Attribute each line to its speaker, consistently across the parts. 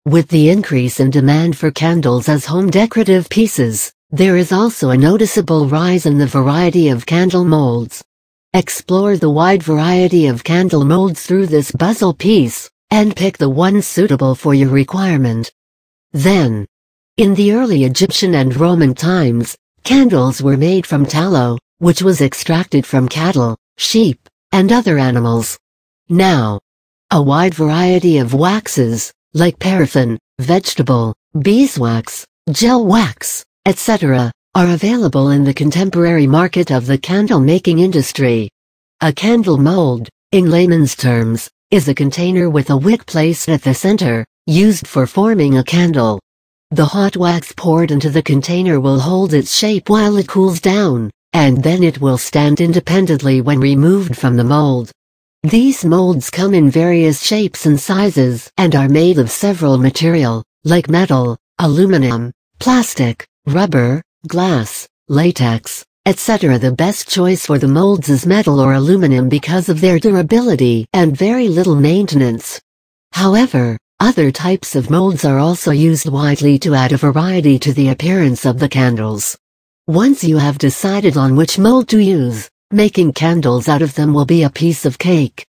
Speaker 1: With the increase in demand for candles as home decorative pieces, there is also a noticeable rise in the variety of candle molds. Explore the wide variety of candle molds through this puzzle piece, and pick the one suitable for your requirement. Then, in the early Egyptian and Roman times, candles were made from tallow, which was extracted from cattle, sheep, and other animals. Now, a wide variety of waxes, like paraffin, vegetable, beeswax, gel wax, etc., are available in the contemporary market of the candle-making industry. A candle mold, in layman's terms, is a container with a wick placed at the center, used for forming a candle. The hot wax poured into the container will hold its shape while it cools down, and then it will stand independently when removed from the mold. These molds come in various shapes and sizes and are made of several material, like metal, aluminum, plastic, rubber, glass, latex, etc. The best choice for the molds is metal or aluminum because of their durability and very little maintenance. However, other types of molds are also used widely to add a variety to the appearance of the candles. Once you have decided on which mold to use, making candles out of them will be a piece of cake.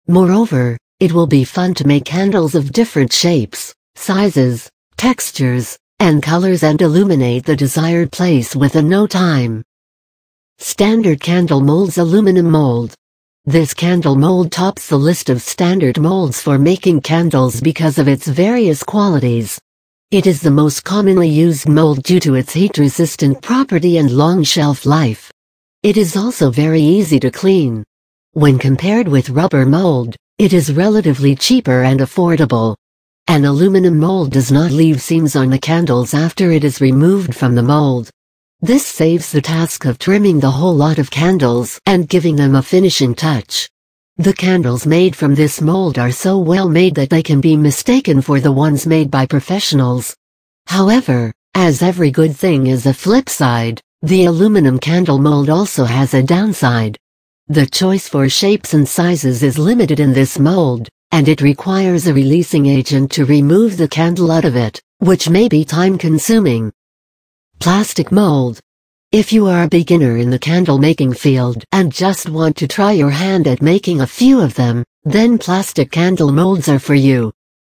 Speaker 1: Moreover, it will be fun to make candles of different shapes, sizes, textures, and colors and illuminate the desired place within no time. Standard Candle Molds Aluminum Mold. This candle mold tops the list of standard molds for making candles because of its various qualities. It is the most commonly used mold due to its heat-resistant property and long shelf life. It is also very easy to clean. When compared with rubber mold, it is relatively cheaper and affordable. An aluminum mold does not leave seams on the candles after it is removed from the mold. This saves the task of trimming the whole lot of candles and giving them a finishing touch. The candles made from this mold are so well made that they can be mistaken for the ones made by professionals. However, as every good thing is a flip side, the aluminum candle mold also has a downside. The choice for shapes and sizes is limited in this mold, and it requires a releasing agent to remove the candle out of it, which may be time-consuming. Plastic mold. If you are a beginner in the candle making field and just want to try your hand at making a few of them, then plastic candle molds are for you.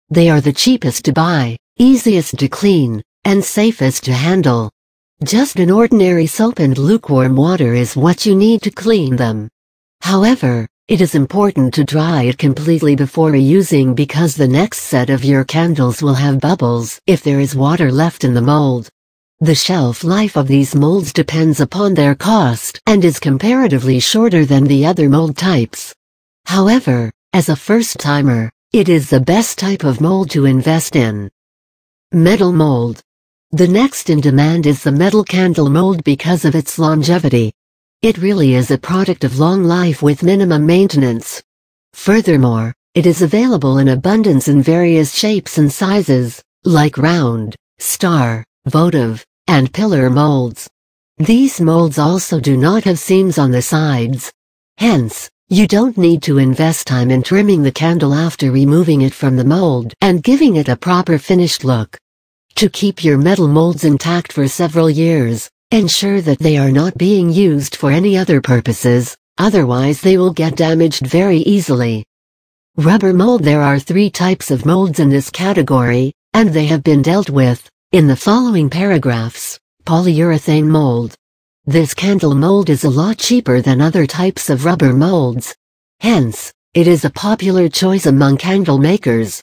Speaker 1: They are the cheapest to buy, easiest to clean, and safest to handle. Just an ordinary soap and lukewarm water is what you need to clean them. However, it is important to dry it completely before reusing because the next set of your candles will have bubbles if there is water left in the mold. The shelf life of these molds depends upon their cost and is comparatively shorter than the other mold types. However, as a first-timer, it is the best type of mold to invest in. Metal mold. The next in demand is the metal candle mold because of its longevity. It really is a product of long life with minimum maintenance. Furthermore, it is available in abundance in various shapes and sizes, like round, star, votive, and pillar molds. These molds also do not have seams on the sides. Hence, you don't need to invest time in trimming the candle after removing it from the mold and giving it a proper finished look. To keep your metal molds intact for several years, ensure that they are not being used for any other purposes, otherwise they will get damaged very easily. Rubber mold. There are 3 types of molds in this category, and they have been dealt with in the following paragraphs. Polyurethane mold. This candle mold is a lot cheaper than other types of rubber molds. Hence, it is a popular choice among candle makers.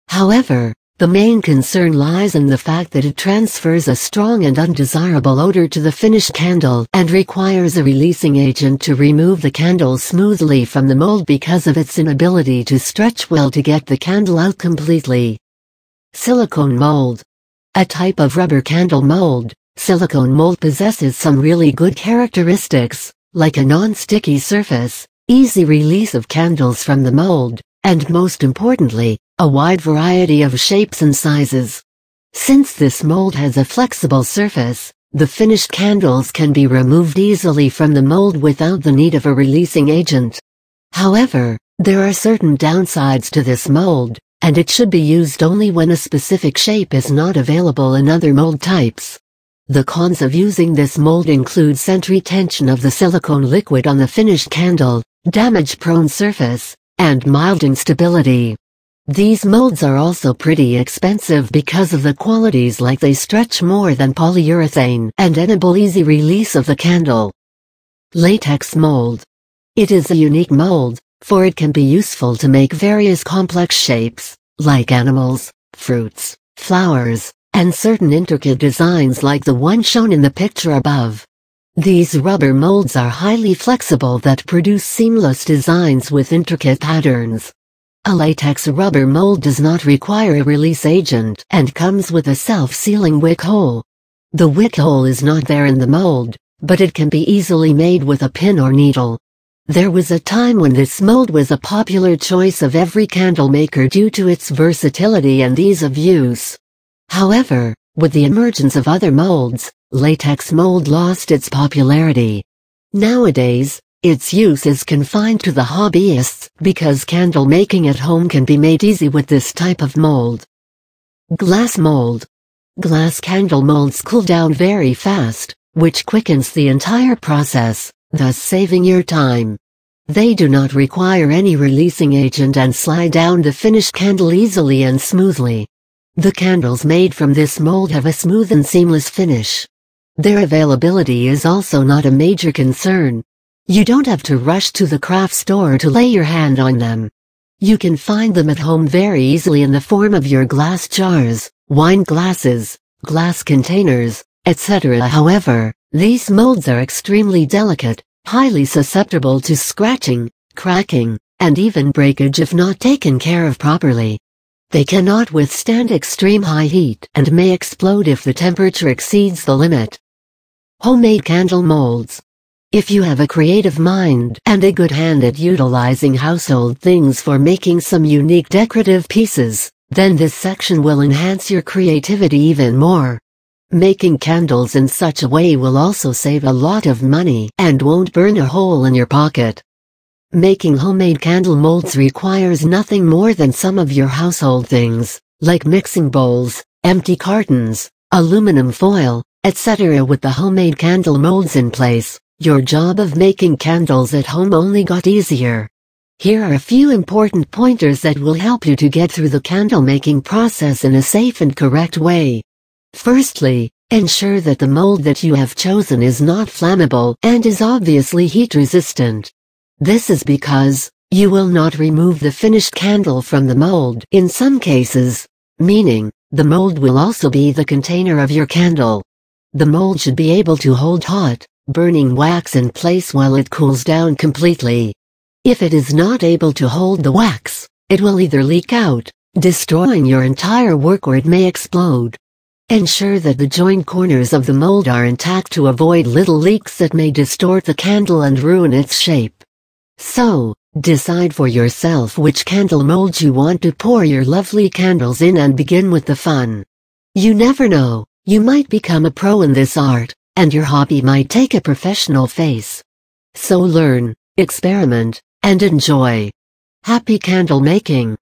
Speaker 1: However, the main concern lies in the fact that it transfers a strong and undesirable odor to the finished candle and requires a releasing agent to remove the candle smoothly from the mold because of its inability to stretch well to get the candle out completely. Silicone mold. A type of rubber candle mold, silicone mold possesses some really good characteristics, like a non-sticky surface, easy release of candles from the mold, and most importantly, a wide variety of shapes and sizes. Since this mold has a flexible surface, the finished candles can be removed easily from the mold without the need of a releasing agent. However, there are certain downsides to this mold, and it should be used only when a specific shape is not available in other mold types. The cons of using this mold include scent retention of the silicone liquid on the finished candle, damage-prone surface, and mild instability. These molds are also pretty expensive because of the qualities like they stretch more than polyurethane and enable easy release of the candle. Latex mold. It is a unique mold, for it can be useful to make various complex shapes, like animals, fruits, flowers, and certain intricate designs like the one shown in the picture above. These rubber molds are highly flexible that produce seamless designs with intricate patterns. A latex rubber mold does not require a release agent and comes with a self-sealing wick hole. The wick hole is not there in the mold, but it can be easily made with a pin or needle. There was a time when this mold was a popular choice of every candle maker due to its versatility and ease of use. However, with the emergence of other molds, latex mold lost its popularity. Nowadays, its use is confined to the hobbyists because candle making at home can be made easy with this type of mold. Glass mold. Glass candle molds cool down very fast, which quickens the entire process, thus saving your time. They do not require any releasing agent and slide down the finished candle easily and smoothly. The candles made from this mold have a smooth and seamless finish. Their availability is also not a major concern. You don't have to rush to the craft store to lay your hand on them. You can find them at home very easily in the form of your glass jars, wine glasses, glass containers, etc. However, these molds are extremely delicate, highly susceptible to scratching, cracking, and even breakage if not taken care of properly. They cannot withstand extreme high heat and may explode if the temperature exceeds the limit. Homemade candle molds. If you have a creative mind and a good hand at utilizing household things for making some unique decorative pieces, then this section will enhance your creativity even more. Making candles in such a way will also save a lot of money and won't burn a hole in your pocket. Making homemade candle molds requires nothing more than some of your household things, like mixing bowls, empty cartons, aluminum foil, etc. With the homemade candle molds in place, your job of making candles at home only got easier. Here are a few important pointers that will help you to get through the candle making process in a safe and correct way. Firstly, ensure that the mold that you have chosen is not flammable and is obviously heat resistant. This is because you will not remove the finished candle from the mold in some cases, meaning the mold will also be the container of your candle. The mold should be able to hold hot, burning wax in place while it cools down completely. If it is not able to hold the wax, it will either leak out, destroying your entire work, or it may explode. Ensure that the joined corners of the mold are intact to avoid little leaks that may distort the candle and ruin its shape. So, decide for yourself which candle mold you want to pour your lovely candles in and begin with the fun. You never know, you might become a pro in this art, and your hobby might take a professional face. So learn, experiment, and enjoy. Happy candle making!